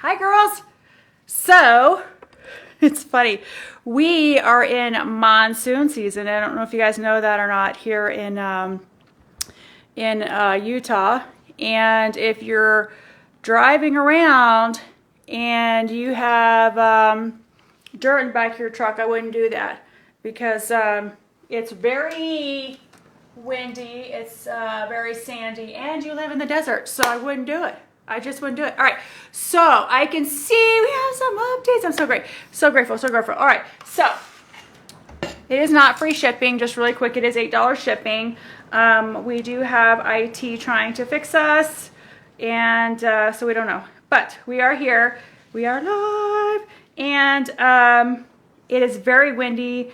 Hi girls. So it's funny. We are in monsoon season. I don't know if you guys know that or not here in Utah. And if you're driving around and you have dirt in the back of your truck, I wouldn't do that because it's very windy, it's very sandy, and you live in the desert, so I wouldn't do it. I just wouldn't do it. All right, so I can see we have some updates. I'm so grateful. All right, so it is not free shipping. Just really quick, it is $8 shipping. We do have IT trying to fix us, and so we don't know. But we are here. We are live, and it is very windy.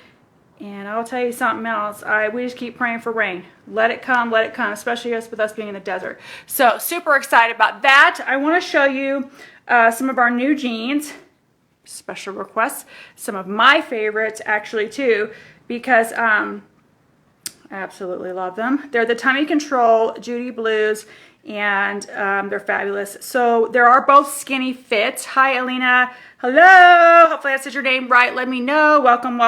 And I'll tell you something else. We just keep praying for rain. Let it come, especially with us being in the desert. So super excited about that. I want to show you some of our new jeans, special requests, some of my favorites actually too, because I absolutely love them. They're the Tummy Control Judy Blues, and they're fabulous. So there are both skinny fits. Hi, Alina. Hello. Hopefully I said your name right. Let me know. Welcome.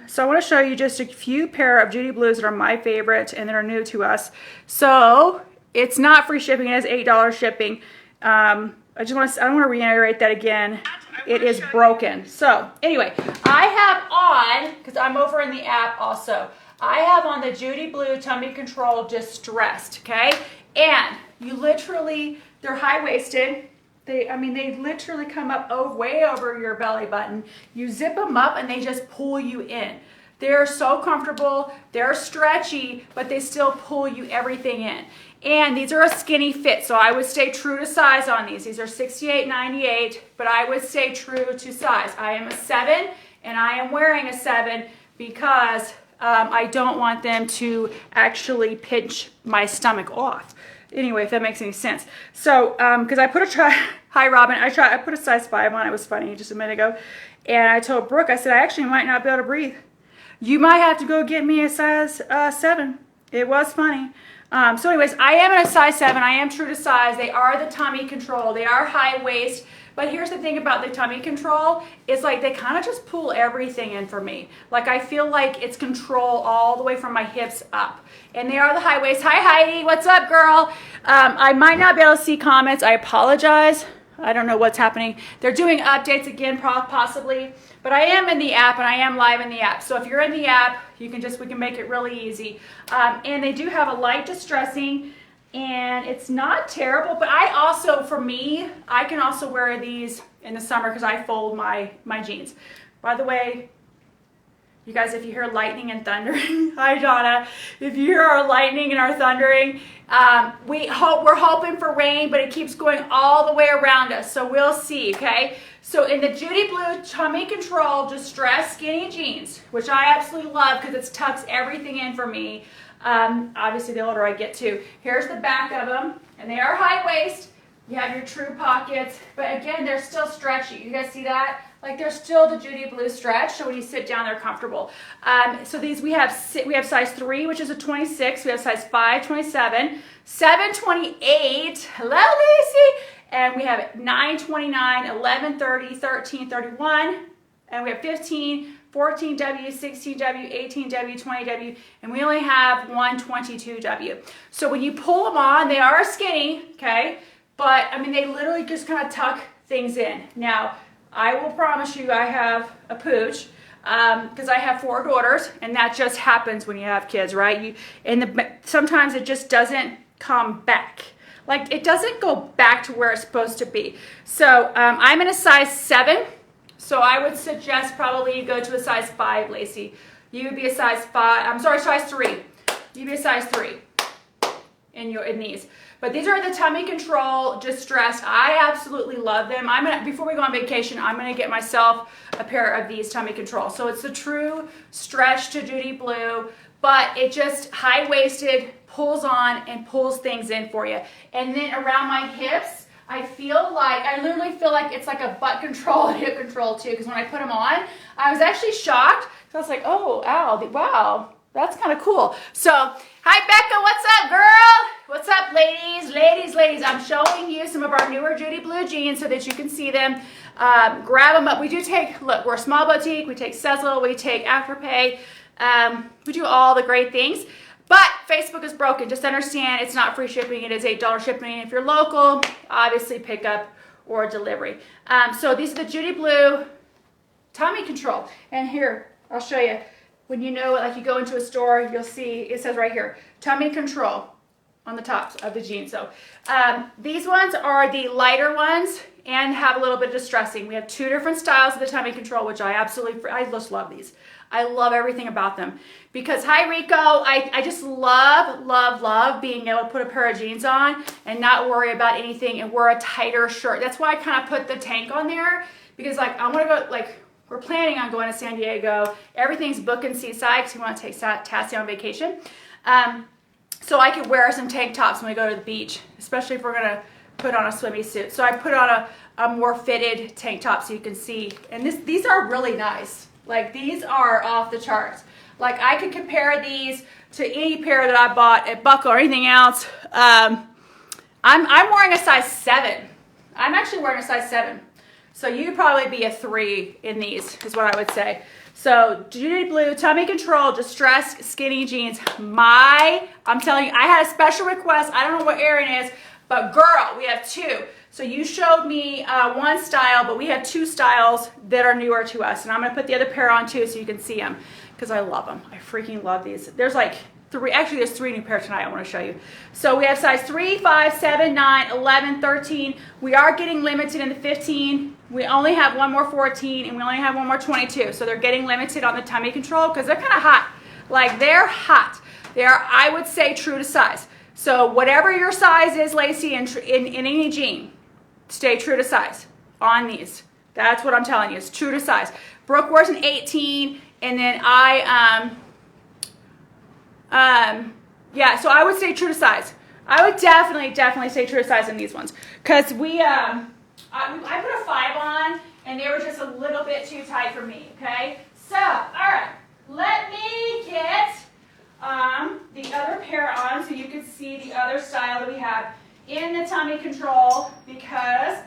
So I want to show you just a few pair of Judy Blues that are my favorite and that are new to us. So it's not free shipping. It is $8 shipping. I want to reiterate that again. It is broken. So anyway, I have on, because I'm over in the app also, I have on the Judy Blue Tummy Control Distressed, okay? And you literally, they're high-waisted. They literally come up way over your belly button. You zip them up and they just pull you in. They're so comfortable, they're stretchy, but they still pull you everything in. And these are a skinny fit, so I would stay true to size on these. These are 68.98, but I would stay true to size. I am a 7, and I am wearing a 7 because I don't want them to actually pinch my stomach off. Anyway, if that makes any sense. So, because I put hi Robin, I put a size 5 on, it was funny just a minute ago. And I told Brooke, I said, I actually might not be able to breathe. You might have to go get me a size 7. It was funny. So anyways, I am in a size 7. I am true to size. They are the Tummy Control. They are high waist. But here's the thing about the Tummy Control, is like they kind of just pull everything in for me. Like I feel like it's control all the way from my hips up. And they are the high waist. Hi Heidi, what's up girl? I might not be able to see comments. I apologize. I don't know what's happening. They're doing updates again, possibly. But I am in the app and I am live in the app. So if you're in the app, we can make it really easy. And they do have a light distressing. And it's not terrible, but for me, I can also wear these in the summer because I fold my jeans. By the way, you guys, if you hear lightning and thundering, hi Donna, if you hear our lightning and our thundering, we're hoping for rain, but it keeps going all the way around us, so we'll see, okay? So in the Judy Blue Tummy Control Distressed Skinny Jeans, which I absolutely love because it tucks everything in for me, obviously the older I get too. Here's the back of them, and they are high waist. You have your true pockets, but again, they're still stretchy. You guys see that? Like they're still the Judy Blue stretch, so when you sit down, they're comfortable. So these we have size 3, which is a 26. We have size 5, 27, 7, 28. Hello, Lucy. And we have 9, 29, 11, 30, 13, 31, and we have 15. 14W, 16W, 18W, 20W, and we only have one 22W. So when you pull them on, they are skinny, okay? But, they literally just kind of tuck things in. Now, I will promise you I have a pooch because I have 4 daughters, and that just happens when you have kids, right? Sometimes it just doesn't come back. Like, it doesn't go back to where it's supposed to be. So, I'm in a size 7. So I would suggest probably you go to a size 5, Lacey. You would be a size 5, size 3. You'd be a size 3 in these. But these are the Tummy Control Distressed. I absolutely love them. Before we go on vacation, I'm gonna get myself a pair of these Tummy Control. So it's the true stretch to Judy Blue, but it just high-waisted, pulls on and pulls things in for you. And then around my hips, I literally feel like it's like a butt control and hip control too, because when I put them on, I was actually shocked. So I was like, oh, ow, wow, That's kind of cool. So, hi Becca, what's up, girl? What's up, ladies? Ladies. I'm showing you some of our newer Judy Blue jeans so that you can see them. Grab them up. We do take, look, we're a small boutique. We take Sezzle, we take Afterpay. We do all the great things. But Facebook is broken. Just understand it's not free shipping. It is $8 shipping. If you're local, obviously pick up or delivery. So these are the Judy Blue tummy control. And here, I'll show you. When you know, like you go into a store, you'll see, it says right here, tummy control on the tops of the jeans. So these ones are the lighter ones and have a little bit of distressing. We have two different styles of the tummy control, which I just love these. I love everything about them because, hi Rico, I just love being able to put a pair of jeans on and not worry about anything and wear a tighter shirt. That's why I kind of put the tank on there because like I want to go, like we're planning on going to San Diego. Everything's booking seaside because we want to take Tassie on vacation. So I could wear some tank tops when we go to the beach, especially if we're going to put on a swimmy suit. So I put on a more fitted tank top so you can see. And these are really nice. Like these are off the charts. Like I could compare these to any pair that I bought at Buckle or anything else. I'm wearing a size 7. I'm actually wearing a size 7. So you'd probably be a 3 in these is what I would say. So Judy Blue tummy control distressed skinny jeans. I'm telling you, I had a special request. I don't know what Erin is, but girl, we have 2. So you showed me one style, but we have 2 styles that are newer to us. And I'm going to put the other pair on too so you can see them because I love them. I freaking love these. There's like 3, actually there's 3 new pairs tonight I want to show you. So we have size 3, 5, 7, 9, 11, 13. We are getting limited in the 15. We only have one more 14 and we only have one more 22. So they're getting limited on the tummy control because they're kind of hot. Like they're hot. They are, I would say, true to size. So whatever your size is, Lacey, in any jean, stay true to size on these. That's what I'm telling you. It's true to size. Brooke wears an 18, and then yeah, so I would say true to size. I would definitely say true to size in these ones. Because I put a 5 on, and they were just a little bit too tight for me, okay? So, all right, let me get the other pair on so you can see the other style that we have in the tummy control because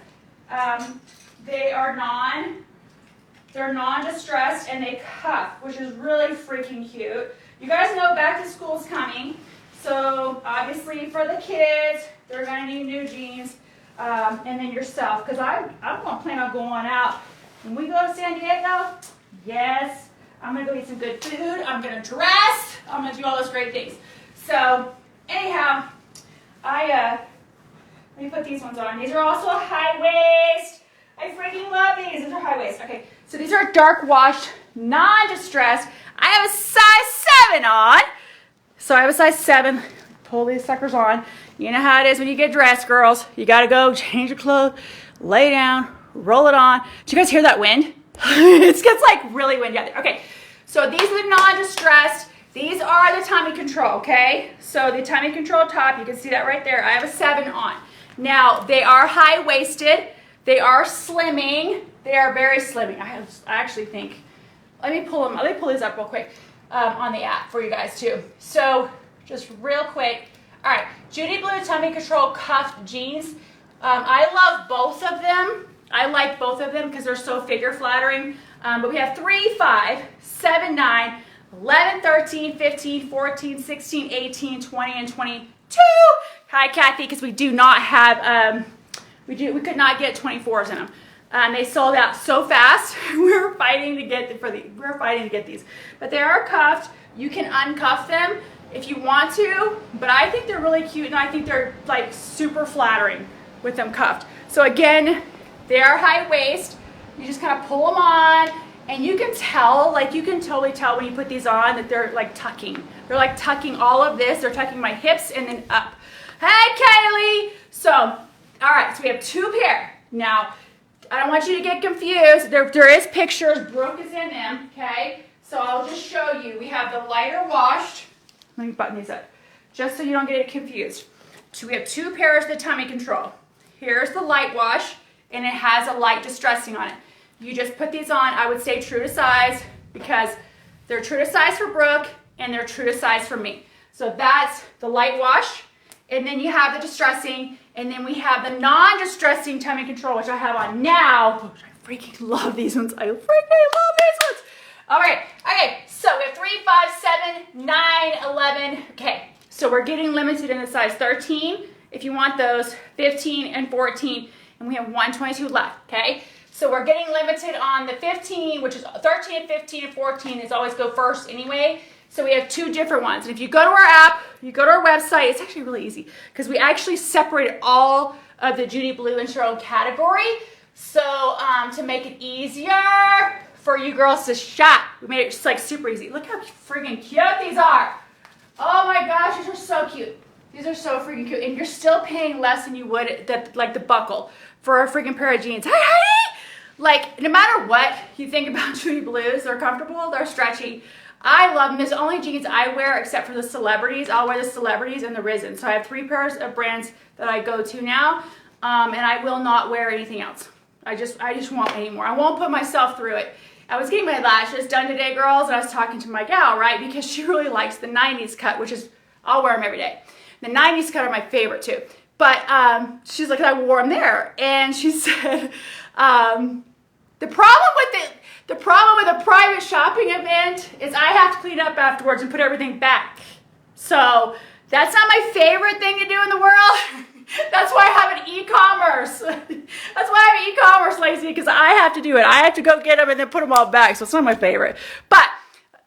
they're non-distressed and they cuff, which is really freaking cute. You guys know back to school's coming, so obviously for the kids, they're going to need new jeans, and then yourself, because I'm going to plan on going out. When we go to San Diego, yes, I'm going to go eat some good food, I'm going to dress, I'm going to do all those great things. So anyhow, let me put these ones on. These are also a high waist. I freaking love these. These are high waist. Okay, so these are dark washed, non-distressed. I have a size 7 on. So I have a size 7. Pull these suckers on. You know how it is when you get dressed, girls. You got to go change your clothes, lay down, roll it on. Do you guys hear that wind? It gets like really windy out there. Okay, so these are the non-distressed. These are the tummy control, okay? So the tummy control top, you can see that right there. I have a 7 on. Now, they are high-waisted. They are slimming. They are very slimming. I actually think, let me pull these up real quick on the app for you guys too. So, just real quick. All right, Judy Blue tummy control cuffed jeans. I love both of them. I like both of them because they're so figure flattering. But we have 3, 5, 7, 9, 11, 13, 15, 14, 16, 18, 20, and 22. Hi, Kathy, because we do not have, we could not get 24s in them. They sold out so fast. We're fighting to get these. But they are cuffed. You can uncuff them if you want to, but I think they're really cute, and I think they're like super flattering with them cuffed. So again, they are high waist. You just kind of pull them on, and you can tell, like you can totally tell when you put these on that they're like tucking. They're like tucking all of this. They're tucking my hips and then up. Hey, Kaylee! So, all right, so we have 2 pair. Now, I don't want you to get confused. There is pictures. Brooke is in them, okay? So I'll just show you. We have the lighter washed. Let me button these up, just so you don't get confused. So we have 2 pairs of the tummy control. Here's the light wash, and it has a light distressing on it. You just put these on, I would say true to size, because they're true to size for Brooke, and they're true to size for me. So that's the light wash, and then you have the distressing, and then we have the non-distressing tummy control, which I have on now. Oh, I freaking love these ones. I freaking love these ones. All right, okay, so we have 3, 5, 7, 9, 11. Okay, so we're getting limited in the size 13 if you want those, 15 and 14, and we have 122 left, okay? So we're getting limited on the 15, which is 13 and 15 and 14 is always go first anyway. So we have 2 different ones. And if you go to our app, you go to our website, it's actually really easy because we actually separated all of the Judy Blue into their own category. So to make it easier for you girls to shop, we made it just like super easy. Look how freaking cute these are. Oh my gosh, these are so cute. These are so freaking cute. And you're still paying less than you would like the buckle for a freaking pair of jeans. Hi, honey! Like, no matter what you think about Judy Blues, they're comfortable, they're stretchy. I love them. There's the only jeans I wear except for the celebrities. I'll wear the celebrities and the Risen. So I have 3 pairs of brands that I go to now, and I will not wear anything else. I just won't anymore. I won't put myself through it. I was getting my lashes done today, girls, and I was talking to my gal, right, because she really likes the 90s cut, which is, I'll wear them every day. The 90s cut are my favorite too. But she's like, I wore them there, and she said, the problem with a private shopping event is I have to clean up afterwards and put everything back. So that's not my favorite thing to do in the world. That's why I have an e-commerce. That's why I have e-commerce, Lacey, because I have to do it. I have to go get them and then put them all back. So it's not my favorite. But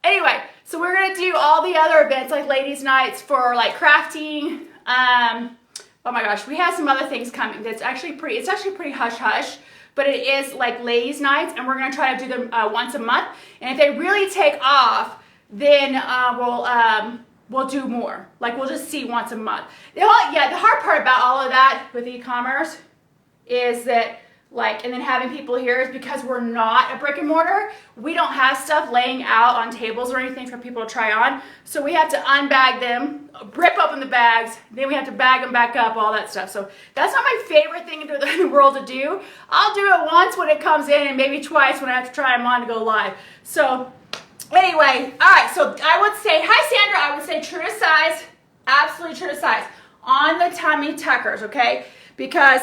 anyway, so we're going to do all the other events like ladies' nights for like crafting. Oh my gosh, we have some other things coming that's actually pretty hush-hush. But it is like ladies' nights, and we're going to try to do them once a month. And if they really take off, then we'll do more. Like, we'll just see once a month. The hard part about all of that with e-commerce is that, like, and then having people here is because we're not a brick and mortar, we don't have stuff laying out on tables or anything for people to try on. So we have to unbag them, rip open the bags, then we have to bag them back up, all that stuff. So that's not my favorite thing in the world to do. I'll do it once when it comes in and maybe twice when I have to try them on to go live. So anyway, all right, so I would say, hi Sandra, I would say true to size, absolutely true to size on the tummy tuckers, okay? Because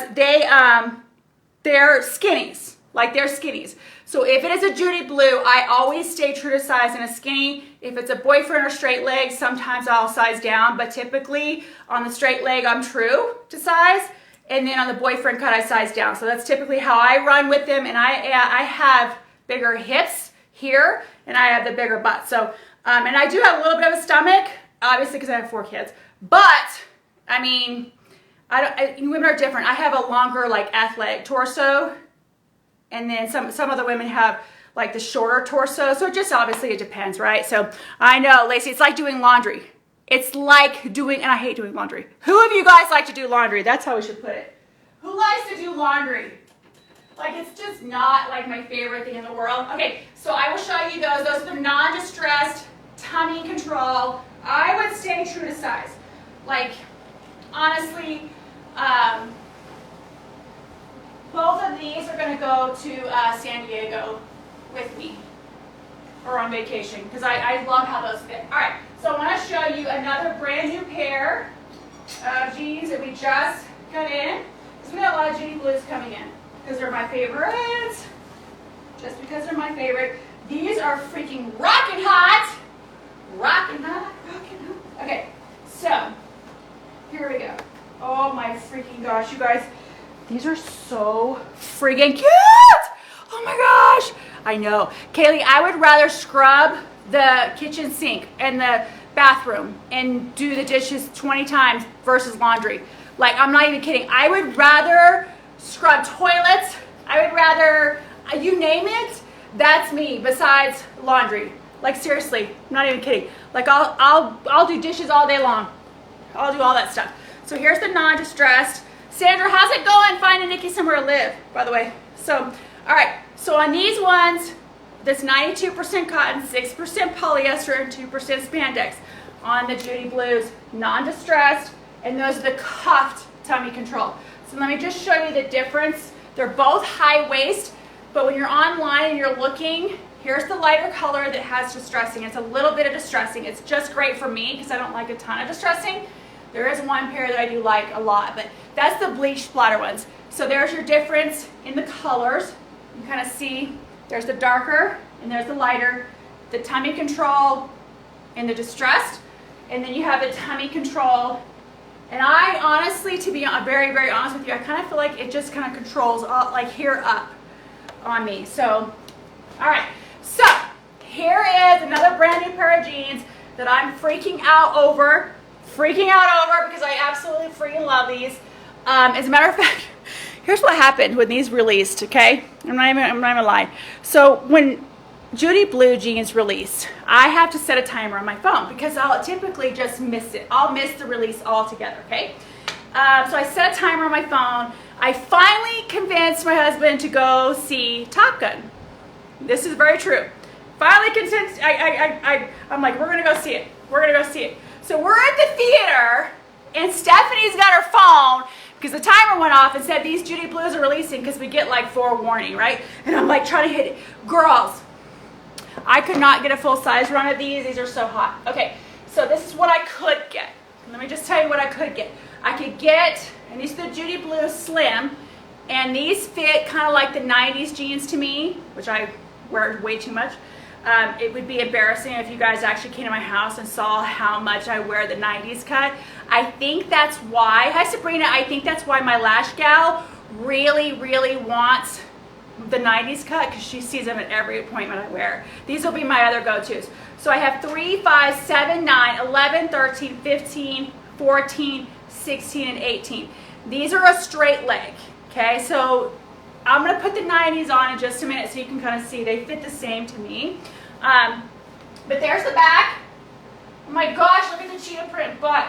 they're skinnies, like they're skinnies. So if it is a Judy Blue, I always stay true to size in a skinny. If it's a boyfriend or straight leg, sometimes I'll size down, but typically on the straight leg, I'm true to size. And then on the boyfriend cut, I size down. So that's typically how I run with them. And I have bigger hips here, and I have the bigger butt. So, and I do have a little bit of a stomach, obviously because I have 4 kids. But, I mean, women are different. I have a longer, like, athletic torso, and then some other women have, like, the shorter torso. So it depends, right? So I know, Lacey, it's like doing laundry. It's like doing, and I hate doing laundry. Who of you guys like to do laundry? That's how we should put it. Who likes to do laundry? Like, it's just not, like, my favorite thing in the world. Okay, so I will show you those. Those are the non-distressed tummy control. I would stay true to size. Like, honestly, both of these are going to go to San Diego with me or on vacation because I love how those fit. All right, so I want to show you another brand new pair of jeans that we just got in. Because we got a lot of Judy Blues coming in because they're my favorites. Just because they're my favorite. These are freaking rockin' hot. Rockin' hot, rockin' hot. Okay, so here we go. Oh my freaking gosh, you guys. These are so friggin' cute! Oh my gosh! I know. Kaylee, I would rather scrub the kitchen sink and the bathroom and do the dishes 20 times versus laundry. Like, I'm not even kidding. I would rather scrub toilets. I would rather, you name it, that's me, besides laundry. Like, seriously, I'm not even kidding. Like, I'll do dishes all day long. I'll do all that stuff. So here's the non-distressed. Sandra, how's it going finding Nikki somewhere to live, by the way? So, all right. So on these ones, this 92% cotton, 6% polyester, and 2% spandex. On the Judy Blues, non-distressed, and those are the cuffed tummy control. So let me just show you the difference. They're both high waist, but when you're online and you're looking, Here's the lighter color that has distressing. It's a little bit of distressing. It's just great for me because I don't like a ton of distressing. There is one pair that I do like a lot, but that's the bleach splatter ones. So there's your difference in the colors. You kind of see there's the darker and there's the lighter, the tummy control and the distressed, and then you have the tummy control. And I honestly, to be very, very honest with you, I kind of feel like it just kind of controls all, like here up on me. So, all right. So here is another brand new pair of jeans that I'm freaking out over because I absolutely freaking love these. As a matter of fact, here's what happened when these released, okay? I'm not even lying. So when Judy Blue jeans released, I have to set a timer on my phone because I'll typically just miss it. I'll miss the release altogether, okay? So I set a timer on my phone. I finally convinced my husband to go see Top Gun. This is very true. Finally convinced, I'm like, we're gonna go see it. We're gonna go see it. So we're at the theater and Stephanie's got her phone because the timer went off and said these Judy Blues are releasing because we get like forewarning, right? And I'm like trying to hit it. Girls, I could not get a full size run of these. These are so hot. Okay, so this is what I could get. Let me just tell you what I could get. I could get, and these are the Judy Blue Slim, and these fit kind of like the 90s jeans to me, which I wear way too much. It would be embarrassing if you guys actually came to my house and saw how much I wear the 90s cut. I think that's why, hi Sabrina, I think that's why my lash gal really, really wants the 90s cut because she sees them at every appointment I wear. These will be my other go-tos. So I have 3, 5, 7, 9, 11, 13, 15, 14, 16, and 18. These are a straight leg, okay? So I'm gonna put the 90s on in just a minute so you can kind of see they fit the same to me. But there's the back. Oh my gosh, look at the cheetah print butt.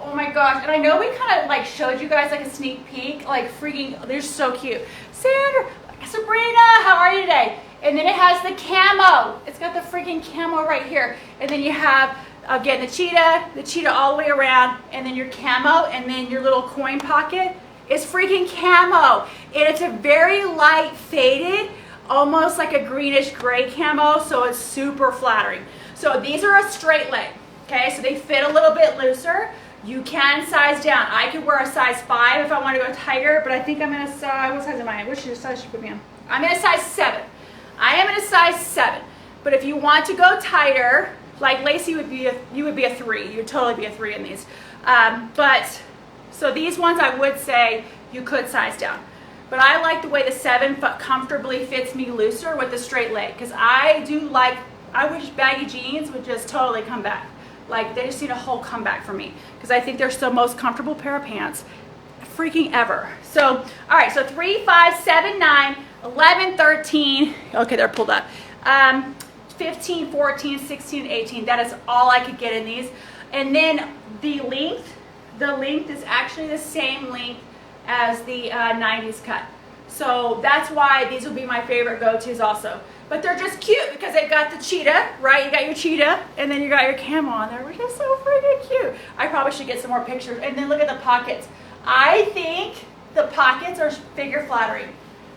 Oh my gosh, and I know we kind of like showed you guys like a sneak peek, like freaking, they're so cute. Sandra, Sabrina, how are you today? And then it has the camo. It's got the freaking camo right here. And then you have, again, the cheetah all the way around, and then your camo, and then your little coin pocket is freaking camo. And it's a very light faded, almost like a greenish gray camo, so it's super flattering. So these are a straight leg, okay? So they fit a little bit looser. You can size down. I could wear a size 5 if I want to go tighter, but I think I'm in a size, what size am I? Which size should you put me on? I'm in a size 7. I am in a size 7. But if you want to go tighter, like Lacey you would be a 3. You'd totally be a 3 in these. So these ones I would say you could size down. But I like the way the 7 comfortably fits me looser with the straight leg, because I wish baggy jeans would just totally come back. Like, they just need a whole comeback for me, because I think they're the most comfortable pair of pants freaking ever. So, all right, so 3, 5, 7, 9, 11, 13, okay, they're pulled up, 15, 14, 16, 18. That is all I could get in these. And then the length is actually the same length as the 90s cut. So that's why these will be my favorite go-tos also. But they're just cute because they've got the cheetah, right? You got your cheetah, and then you got your camo on there, which is so freaking cute. I probably should get some more pictures. And then look at the pockets. I think the pockets are figure flattering.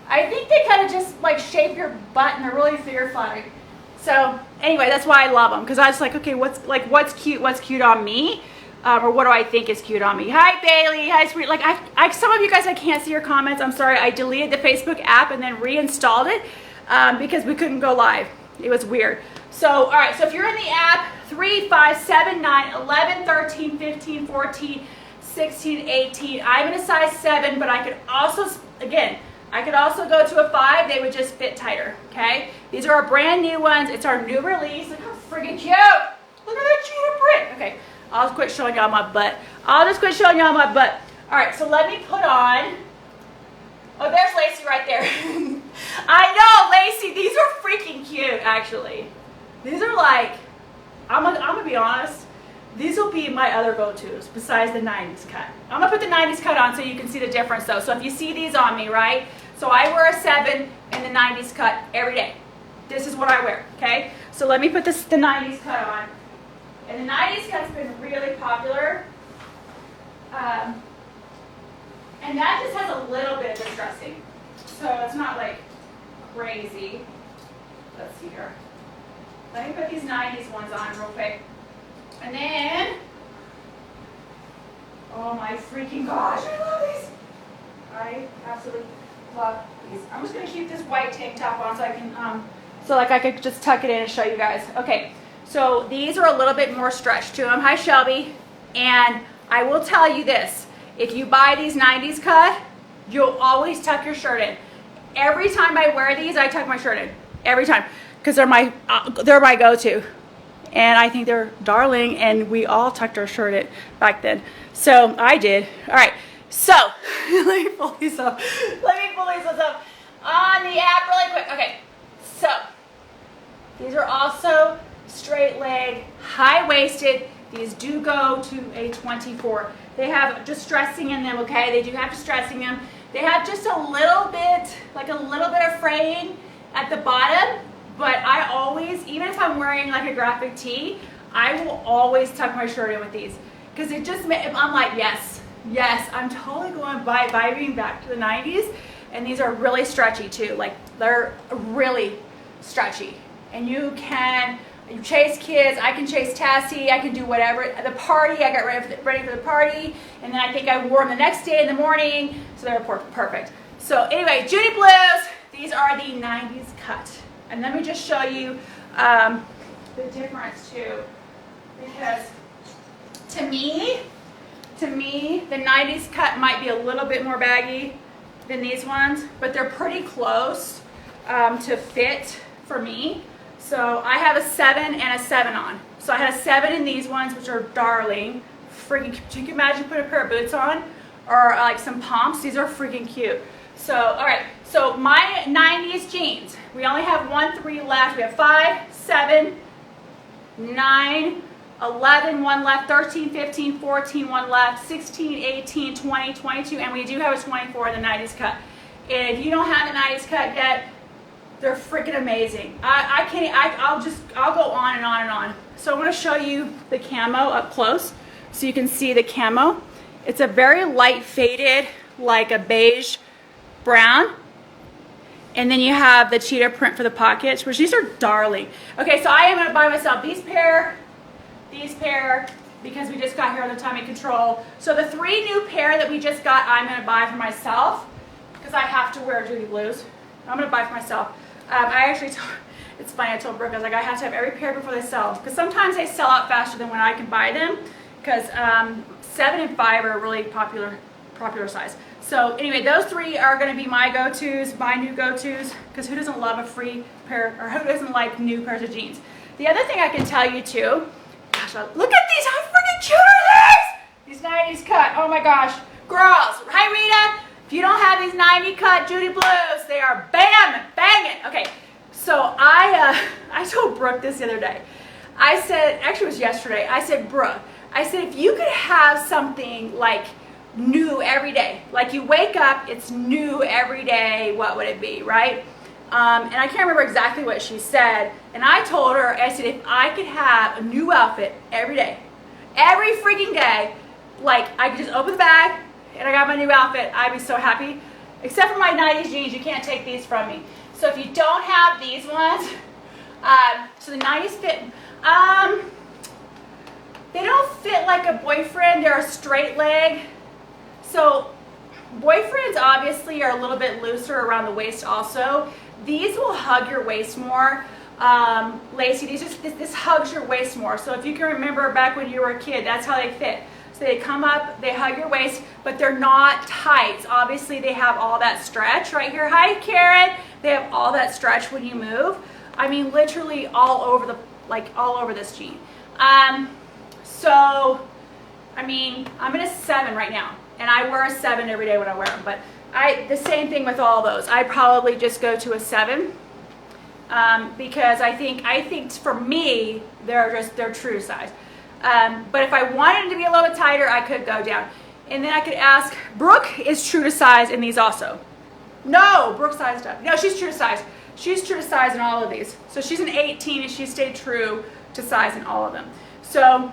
I think they kind of just like shape your butt, and they're really figure flattering. So anyway, that's why I love them, because I was like, okay, what's cute on me? Or what do I think is cute on me? Hi Bailey, hi sweet. Like some of you guys, I can't see your comments. I'm sorry. I deleted the Facebook app and then reinstalled it because we couldn't go live. It was weird. So all right. So if you're in the app, 3, 5, 7, 9, 11, 13, 15, 14, 16, 18. I'm in a size 7, but I could also, again, I could also go to a 5. They would just fit tighter. Okay. These are our brand new ones. It's our new release. Look how freaking cute. Look at that cheetah print. Okay. I'll just quit showing y'all my butt. All right, so let me put on, oh, there's Lacey right there. I know, Lacey, these are freaking cute, actually. These are like, I'm gonna be honest, these will be my other go-tos besides the 90s cut. I'm gonna put the 90s cut on so you can see the difference though. So if you see these on me, right? So I wear a 7 in the 90s cut every day. This is what I wear, okay? So let me put the 90s cut on. And the 90s cut's been really popular. And that just has a little bit of distressing. So it's not like crazy. Let's see here. Let me put these 90s ones on real quick. And then, oh my freaking gosh, I love these. I absolutely love these. I'm just gonna keep this white tank top on so I can, I could just tuck it in and show you guys. Okay, so these are a little bit more stretched to them. Hi Shelby. And I will tell you this, if you buy these 90s cut, you'll always tuck your shirt in. Every time I wear these, I tuck my shirt in. Every time. Because they're my go-to. And I think they're darling, and we all tucked our shirt in back then. So I did. All right, so let me pull these up. Let me pull these up on the app really quick. Okay, so these are also straight leg, high-waisted. These do go to a 24. They have distressing in them, okay? They do have distressing in them. They have just a little bit, like a little bit of fraying at the bottom, but I always, even if I'm wearing like a graphic tee, I will always tuck my shirt in with these. Because it just, I'm like, yes, I'm totally going vibing back to the 90s. And these are really stretchy too. Like, they're really stretchy. And you chase kids, I can chase Tassie, I can do whatever. At the party, I got ready for the party, and then I think I wore them the next day in the morning, so they're perfect. So anyway, Judy Blues, these are the 90s cut. And let me just show you the difference too, because to me, the 90s cut might be a little bit more baggy than these ones, but they're pretty close to fit for me. So I have a 7 and a 7 on. So I had a 7 in these ones, which are darling. Freaking, you can imagine putting a pair of boots on or like some pumps. These are freaking cute. So, all right, so my 90s jeans, we only have 1, 3 left. We have 5, 7, 9, 11, 1 left, 13, 15, 14, 1 left, 16, 18, 20, 22, and we do have a 24 in the 90s cut. And if you don't have the 90s cut yet, they're freaking amazing. I'll go on and on and on. So I want to show you the camo up close so you can see the camo. It's a very light faded, like a beige brown. And then you have the cheetah print for the pockets, which these are darling. Okay, so I am going to buy myself these pair, because we just got here on the tummy control. So the 3 new pair that we just got, I'm going to buy for myself because I have to wear Judy Blues. I'm going to buy for myself. It's funny, I told Brooke, I was like, I have to have every pair before they sell. Because sometimes they sell out faster than when I can buy them. Because 7 and 5 are really popular size. So anyway, those 3 are going to be my go-tos, my new go-tos. Because who doesn't love a free pair, or who doesn't like new pairs of jeans? The other thing I can tell you too, gosh, look at these, how freaking cute are these? These 90s cut, oh my gosh. Girls, hi Rita. If you don't have these 90 cut Judy Blues, they are banging. Okay, so I told Brooke this the other day. I said, actually it was yesterday, I said, Brooke, if you could have something like new every day, like you wake up, it's new every day, what would it be, right? And I can't remember exactly what she said. And I told her, I said, if I could have a new outfit every day, every freaking day, like I could just open the bag, and I got my new outfit, I'd be so happy. Except for my 90s jeans, you can't take these from me. So if you don't have these ones, so the 90s fit, they don't fit like a boyfriend, they're a straight leg. So boyfriends obviously are a little bit looser around the waist also. These will hug your waist more. Lacey, this hugs your waist more. So if you can remember back when you were a kid, that's how they fit. So they come up, they hug your waist, but they're not tight. Obviously, they have all that stretch right here. Hi, Karen. They have all that stretch when you move. I mean, literally all over this jean. So, I mean, I'm in a 7 right now, and I wear a 7 every day when I wear them. But the same thing with all those. I probably just go to a 7 because I think for me, they're true size. But if I wanted to be a little bit tighter, I could go down. And then I could ask, Brooke is true to size in these also. No, Brooke sized up. No, she's true to size. She's true to size in all of these. So she's an 18 and she stayed true to size in all of them. So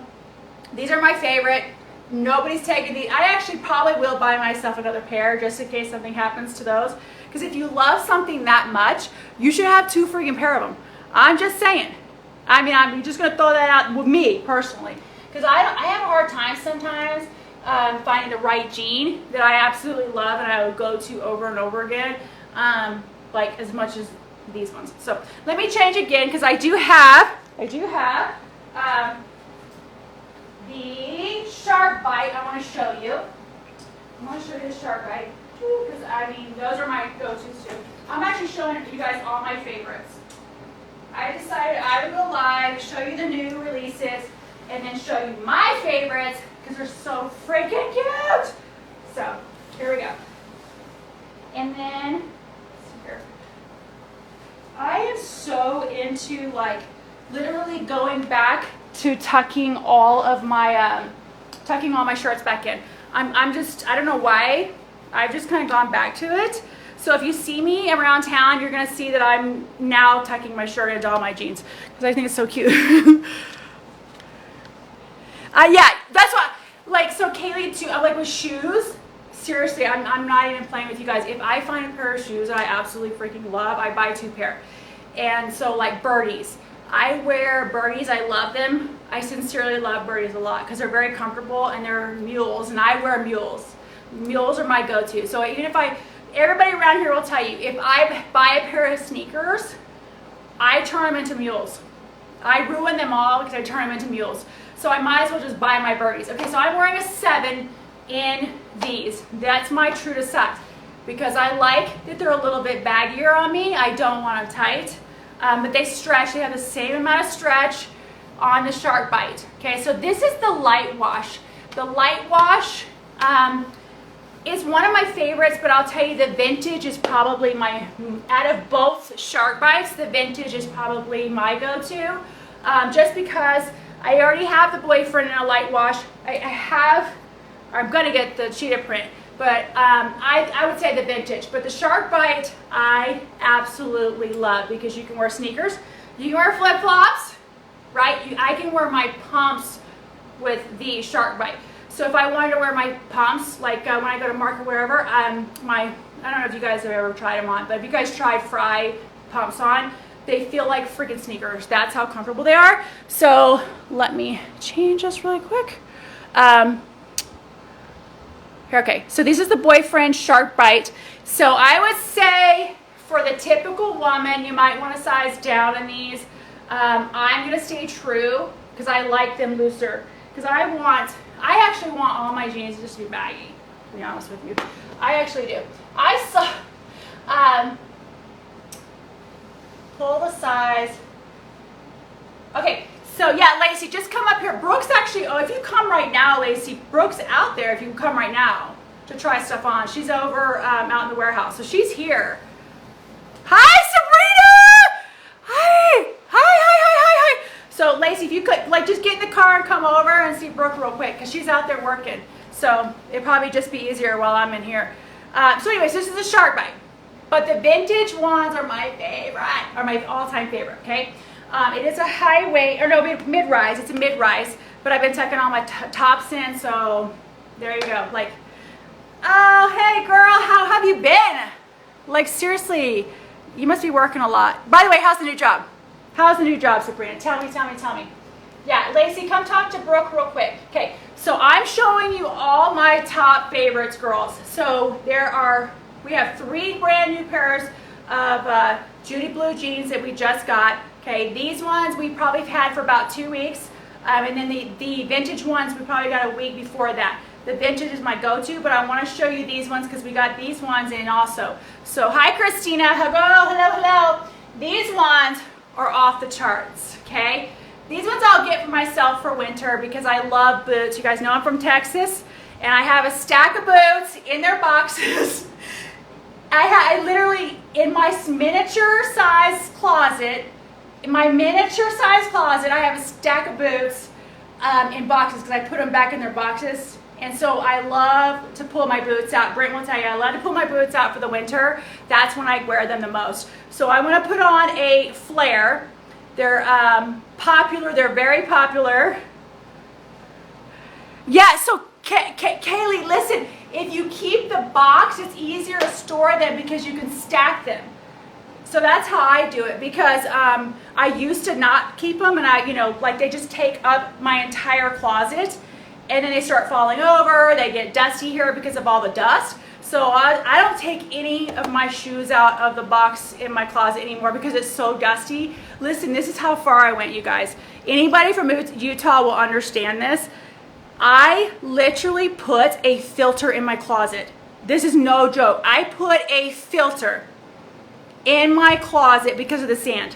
these are my favorite. Nobody's taking these. I actually probably will buy myself another pair just in case something happens to those. Because if you love something that much, you should have 2 freaking pair of them. I'm just saying. I mean, I'm just going to throw that out with me personally. Because I have a hard time sometimes finding the right jean that I absolutely love and I would go to over and over again, like as much as these ones. So let me change again because I do have the Shark Bite I want to show you. I want to show you the Shark Bite because I mean those are my go-tos too. I'm actually showing you guys all my favorites. I decided I would go live, show you the new releases, and then show you my favorites because they're so freaking cute. So here we go. And then here. I am so into like literally going back to tucking all my shirts back in. I don't know why. I've just kind of gone back to it. So if you see me around town, you're gonna see that I'm now tucking my shirt into all my jeans because I think it's so cute. Yeah, that's what. Like so, Kaylee too. Like with shoes. Seriously, I'm not even playing with you guys. If I find a pair of shoes that I absolutely freaking love, I buy 2 pair. And so like Birdies. I wear Birdies. I love them. I sincerely love Birdies a lot because they're very comfortable and they're mules. And I wear mules. Mules are my go-to. So even if everybody around here will tell you, if I buy a pair of sneakers, I turn them into mules. I ruin them all because I turn them into mules. So I might as well just buy my Birdies. Okay, so I'm wearing a 7 in these. That's my true to size because I like that they're a little bit baggier on me. I don't want them tight, but they stretch. They have the same amount of stretch on the Shark Bite. Okay, so this is the light wash. The light wash is one of my favorites, but I'll tell you the vintage is probably out of both Shark Bites, the vintage is probably my go-to, just because I already have the boyfriend in a light wash. I'm gonna get the cheetah print, but I would say the vintage. But the Shark Bite I absolutely love because you can wear sneakers, you can wear flip-flops, right? I can wear my pumps with the Shark Bite. So if I wanted to wear my pumps, like when I go to market or wherever, I don't know if you guys have ever tried them on, but if you guys tried Fry pumps on, they feel like freaking sneakers. That's how comfortable they are. So let me change this really quick. Okay, so this is the boyfriend Shark Bite. So I would say for the typical woman, you might want to size down in these. I'm gonna stay true because I like them looser. Because I actually want all my jeans just to be baggy, to be honest with you. I actually do. I saw, pull the size. Okay, so yeah, Lacey, just come up here. Brooke's actually, if you come right now, Lacey, Brooke's out there if you come right now to try stuff on. She's over out in the warehouse, so she's here. Hi, Sabrina! Hi! Hi! So Lacey, if you could, like, just get in the car and come over and see Brooke real quick, because she's out there working. So it'd probably just be easier while I'm in here. So anyways, this is a Shark Bite. But the vintage ones are my favorite, are my all-time favorite, okay? It is a high weight, or no, mid-rise. It's a mid-rise, but I've been tucking all my tops in, so there you go. Like, oh, hey, girl, how have you been? Like, seriously, you must be working a lot. By the way, how's the new job? How's the new job, Sabrina? Tell me. Yeah, Lacey, come talk to Brooke real quick. Okay, so I'm showing you all my top favorites, girls. So we have 3 brand new pairs of Judy blue jeans that we just got. Okay, these ones we probably have had for about 2 weeks. And then the vintage ones we probably got a week before that. The vintage is my go-to, but I want to show you these ones because we got these ones in also. So hi, Christina. Hello. These ones are off the charts, okay? These ones I'll get for myself for winter because I love boots. You guys know I'm from Texas, and I have a stack of boots in their boxes. I literally, in my miniature size closet, I have a stack of boots in boxes because I put them back in their boxes. And so I love to pull my boots out. Brent will tell you, I love to pull my boots out for the winter. That's when I wear them the most. So I want to put on a flare. They're popular. They're very popular. Yeah, so Kaylee, listen, if you keep the box, it's easier to store them because you can stack them. So that's how I do it, because I used to not keep them, and I, like they just take up my entire closet, and then they start falling over. They get dusty here because of all the dust. So I don't take any of my shoes out of the box in my closet anymore because it's so dusty. Listen, this is how far I went, you guys. Anybody from Utah will understand this. I literally put a filter in my closet. This is no joke. I put a filter in my closet because of the sand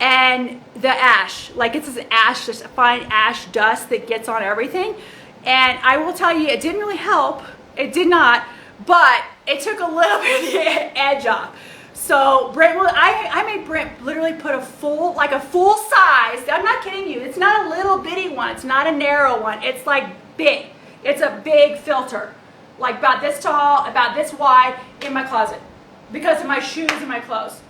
and the ash. Like, it's this ash, just fine ash dust that gets on everything. And I will tell you, it didn't really help. It did not, but it took a little bit of the edge off. So Brent, I made Brent literally put a full size, I'm not kidding you, it's not a little bitty one, it's not a narrow one, it's like big. It's a big filter, like about this tall, about this wide, in my closet because of my shoes and my clothes.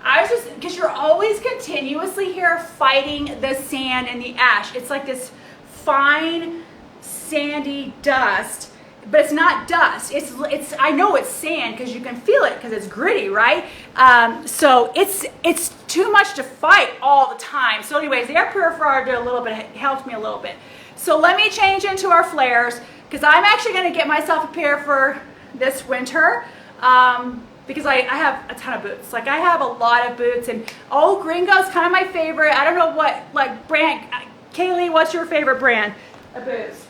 I was just, because you're always continuously here fighting the sand and the ash. It's like this fine, sandy dust, but it's not dust. It's I know it's sand because you can feel it because it's gritty, right? So it's too much to fight all the time. So anyways, the air purifier did a little bit, helped me a little bit. So let me change into our flares, because I'm actually going to get myself a pair for this winter. Because I have a ton of boots. Like, I have a lot of boots, and Old Gringo's kind of my favorite. I don't know what, like, brand. Kaylee, what's your favorite brand of boots?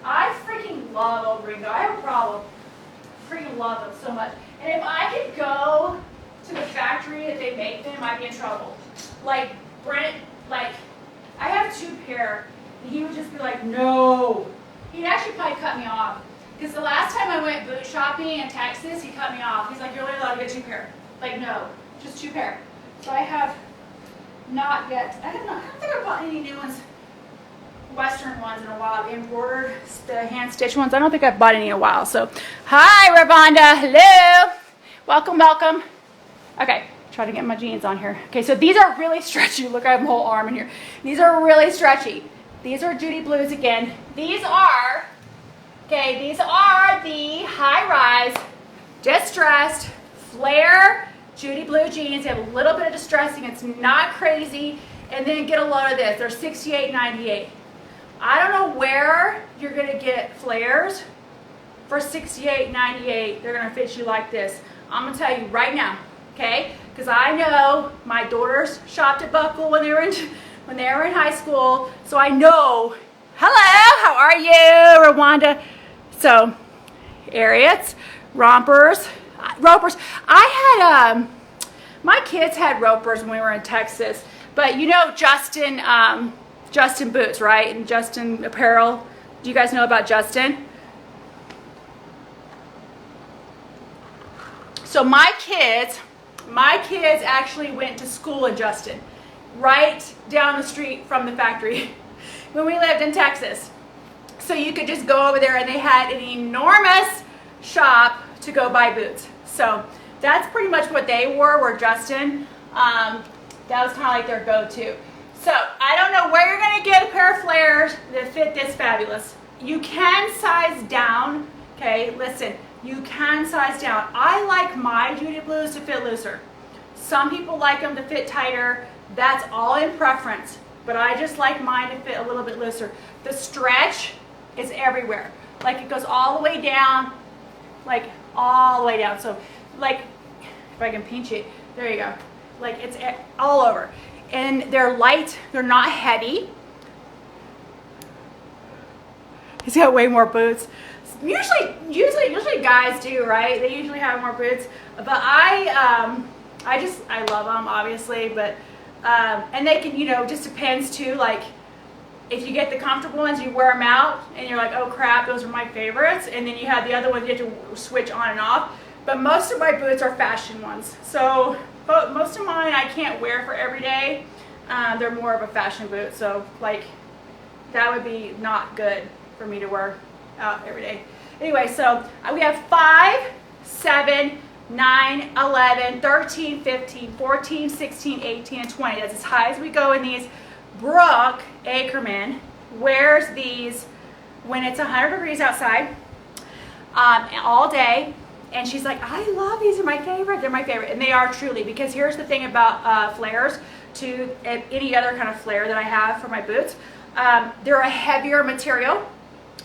I freaking love Old Gringo. I have a problem. Freaking love them so much. And if I could go to the factory that they make them, I'd be in trouble. Like, Brent, like, I have 2 pair, and he would just be like, no. He'd actually probably cut me off. Because the last time I went boot shopping in Texas, he cut me off. He's like, you're only allowed to get 2 pair. Like, no, just 2 pair. So I have not yet, I don't think I bought any new ones, Western ones in a while. The embroidered, the hand stitched ones. I don't think I've bought any in a while. So, hi, Ravonda, hello. Welcome, welcome. Okay, try to get my jeans on here. Okay, so these are really stretchy. Look, I have a whole arm in here. These are really stretchy. These are Judy Blues again. These are the high-rise, distressed, flare Judy Blue jeans. They have a little bit of distressing. It's not crazy. And then get a load of this. They're $68.98. I don't know where you're going to get flares for $68.98. They're going to fit you like this. I'm going to tell you right now, okay? Because I know my daughters shopped at Buckle when they were in high school. So I know. Hello, how are you, Rwanda? So, Ariats, rompers, ropers. I had, my kids had ropers when we were in Texas, but you know Justin Boots, right? And Justin Apparel. Do you guys know about Justin? So my kids actually went to school in Justin, right down the street from the factory when we lived in Texas. So you could just go over there, and they had an enormous shop to go buy boots. So that's pretty much what they were Justin. That was kind of like their go-to. So I don't know where you're going to get a pair of flares that fit this fabulous. You can size down. Okay, listen, you can size down. I like my Judy Blues to fit looser. Some people like them to fit tighter. That's all in preference. But I just like mine to fit a little bit looser. The stretch is everywhere. Like, it goes all the way down, like all the way down. So, like, if I can pinch it, there you go. Like, it's all over. And they're light, they're not heavy. He's got way more boots. Usually guys do, right? They usually have more boots. But I love them, obviously, but and they can, just depends too, like, if you get the comfortable ones, you wear them out, and you're like, oh crap, those are my favorites, and then you have the other ones you have to switch on and off. But most of my boots are fashion ones, so most of mine I can't wear for every day. They're more of a fashion boot, so like that would be not good for me to wear out every day. Anyway, so we have 5, 7, 9, 11, 13, 15, 14, 16, 18, and 20. That's as high as we go in these. Brooke Ackerman wears these when it's 100 degrees outside all day, And she's like, I love these, are my favorite. They're my favorite. And they are truly, because here's the thing about flares to any other kind of flare that I have for my boots. They're a heavier material,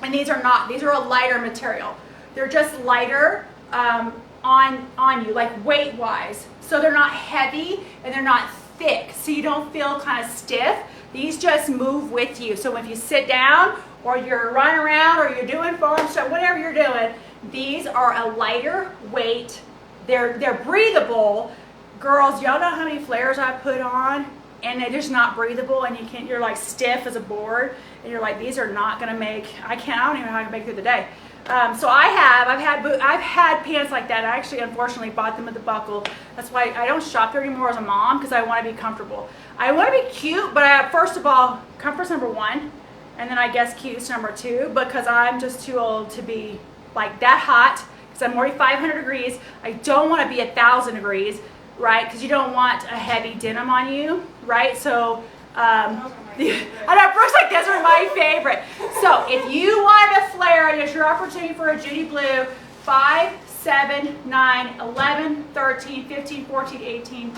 and these are not. These are a lighter material. They're just lighter on you, like weight-wise. So they're not heavy and they're not thick, so you don't feel kind of stiff. These just move with you. So if you sit down or you're running around or you're doing foam stuff, whatever you're doing, these are a lighter weight. They're breathable. Girls, y'all know how many flares I put on and they're just not breathable, and you're like stiff as a board, and you're like, these are not gonna make, I don't even know how I can make it through the day. So I've had pants like that. I actually unfortunately bought them at the Buckle. That's why I don't shop there anymore as a mom, because I want to be comfortable. I want to be cute, but first of all, comfort's number one, and then I guess cute's number two, because I'm just too old to be like that hot, because I'm already 500 degrees. I don't want to be 1,000 degrees, right? Because you don't want a heavy denim on you, right? So I know, Brooke's like, those are my favorite. So if you wanted a flare, and it's your opportunity for a Judy Blue, 5, 7, 9, 11, 13, 15, 14, 18,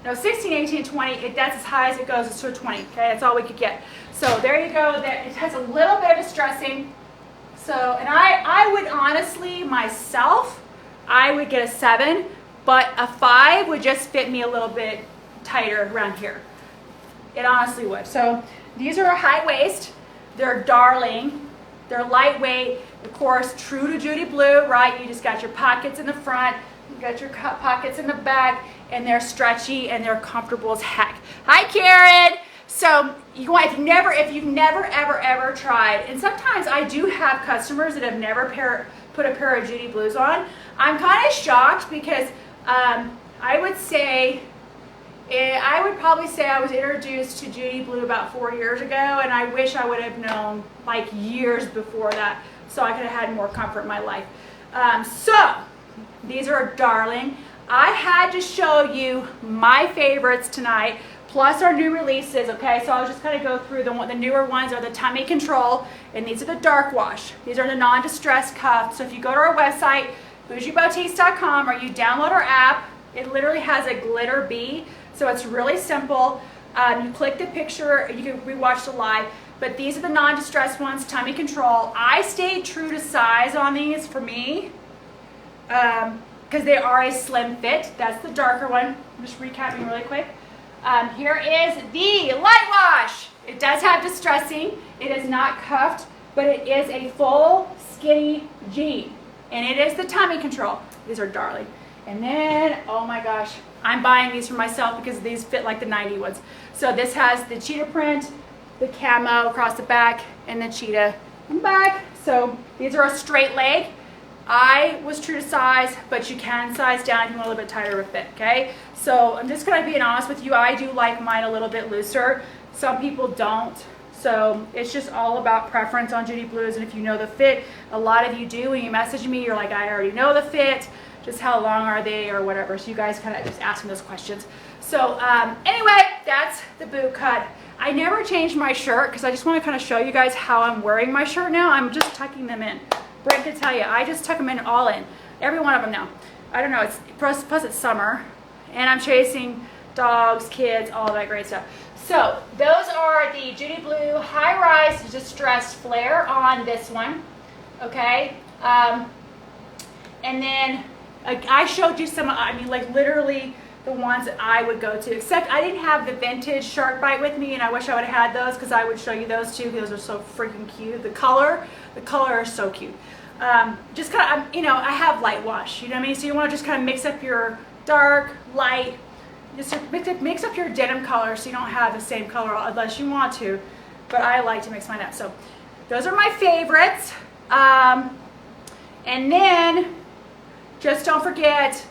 no, 16, 18, 20. That's as high as it goes. It's to a 20. Okay, that's all we could get. So there you go. It has a little bit of distressing. So, and I would honestly, myself, I would get a 7, but a 5 would just fit me a little bit tighter around here. It honestly would. So these are a high waist. They're darling. They're lightweight. Of course, true to Judy Blue, right? You just got your pockets in the front. You got your pockets in the back, and they're stretchy and they're comfortable as heck. Hi, Karen. So if you've never ever tried, and sometimes I do have customers that have never put a pair of Judy Blues on. I'm kind of shocked, because I would probably say I was introduced to Judy Blue about 4 years ago, and I wish I would have known like years before that, so I could have had more comfort in my life. So these are darling. I had to show you my favorites tonight, plus our new releases, okay? So I'll just kind of go through the newer ones are the Tummy Control, and these are the dark wash. These are the non-distress cuffs. So if you go to our website, bougiebautiste.com, or you download our app, it literally has a glitter bee. So it's really simple. You click the picture, you can rewatch the live, but these are the non-distress ones, Tummy Control. I stayed true to size on these for me, because they are a slim fit. That's the darker one. I'm just recapping really quick. Here is the light wash. It does have distressing. It is not cuffed, but it is a full skinny jean, and it is the Tummy Control. These are darling. And then, oh my gosh, I'm buying these for myself because these fit like the 90 ones. So this has the cheetah print, the camo across the back, and the cheetah in the back. So these are a straight leg. I was true to size, but you can size down if you want a little bit tighter of a fit, okay? So I'm just gonna be honest with you, I do like mine a little bit looser. Some people don't. So it's just all about preference on Judy Blues, and if you know the fit, a lot of you do. When you message me, you're like, I already know the fit, just how long are they or whatever. So you guys kind of just ask me those questions. So anyway, that's the boot cut. I never changed my shirt because I just want to kind of show you guys how I'm wearing my shirt now. I'm just tucking them in. Brent can tell you, I just tuck them in all in. Every one of them now. I don't know, it's plus it's summer, and I'm chasing dogs, kids, all that great stuff. So those are the Judy Blue high rise distressed flare on this one, okay? And then I showed you some, I mean, like literally the ones that I would go to, except I didn't have the vintage shark bite with me, and I wish I would have had those, because I would show you those too. Those are so freaking cute. The color is so cute. Just kind of, you know, I have light wash, you know what I mean? So you want to just kind of mix up your dark, light, just mix up your denim color so you don't have the same color unless you want to, but I like to mix mine up. So those are my favorites. And then just don't forget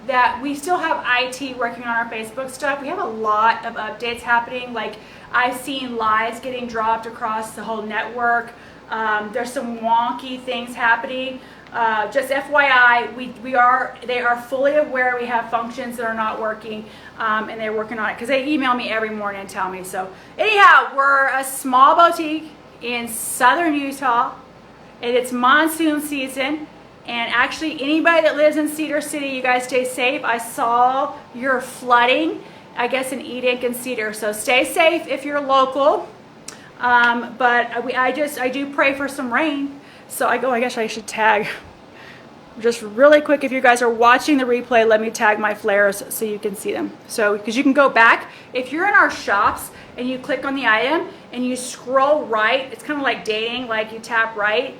that we still have IT working on our Facebook stuff. We have a lot of updates happening. Like, I've seen lives getting dropped across the whole network. There's some wonky things happening. Just FYI, they are fully aware we have functions that are not working, and they're working on it because they email me every morning and tell me. So anyhow, we're a small boutique in southern Utah, and it's monsoon season, And actually, anybody that lives in Cedar City, you guys stay safe. I saw your flooding, I guess, in Eden and Cedar. So stay safe if you're local. But I do pray for some rain. So I guess I should tag. Just really quick, if you guys are watching the replay, let me tag my flares so you can see them. So, because you can go back, if you're in our shops and you click on the item and you scroll right, it's kind of like dating, like you tap right,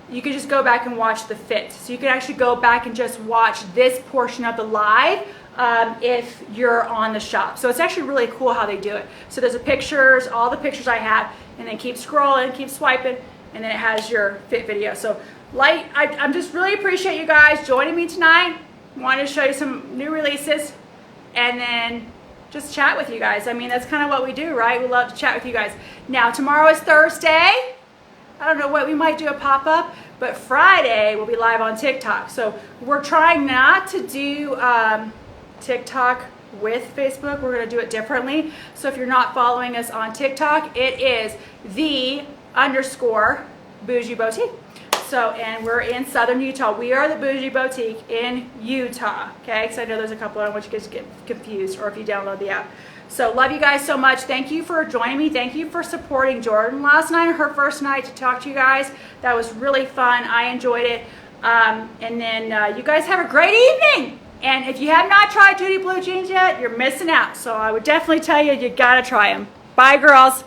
you can just go back and watch the fit. So you can actually go back and just watch this portion of the live if you're on the shop. So it's actually really cool how they do it. So there's the pictures, all the pictures I have, and then keep scrolling, keep swiping, and then it has your fit video. So I'm just really appreciate you guys joining me tonight. Wanted to show you some new releases and then just chat with you guys. I mean, that's kind of what we do, right? We love to chat with you guys. Now, tomorrow is Thursday. I don't know what, we might do a pop-up, but Friday we'll be live on TikTok. So we're trying not to do TikTok with Facebook. We're going to do it differently. So if you're not following us on TikTok, it is _Bougie Boutique. So, and we're in Southern Utah. We are the Bougie Boutique in Utah, okay? Because I know there's a couple, I don't want you guys to get confused, or if you download the app. So, love you guys so much. Thank you for joining me. Thank you for supporting Jordan last night, her first night to talk to you guys. That was really fun. I enjoyed it. And then you guys have a great evening. And if you have not tried Judy Blue Jeans yet, you're missing out. So, I would definitely tell you, you got to try them. Bye, girls.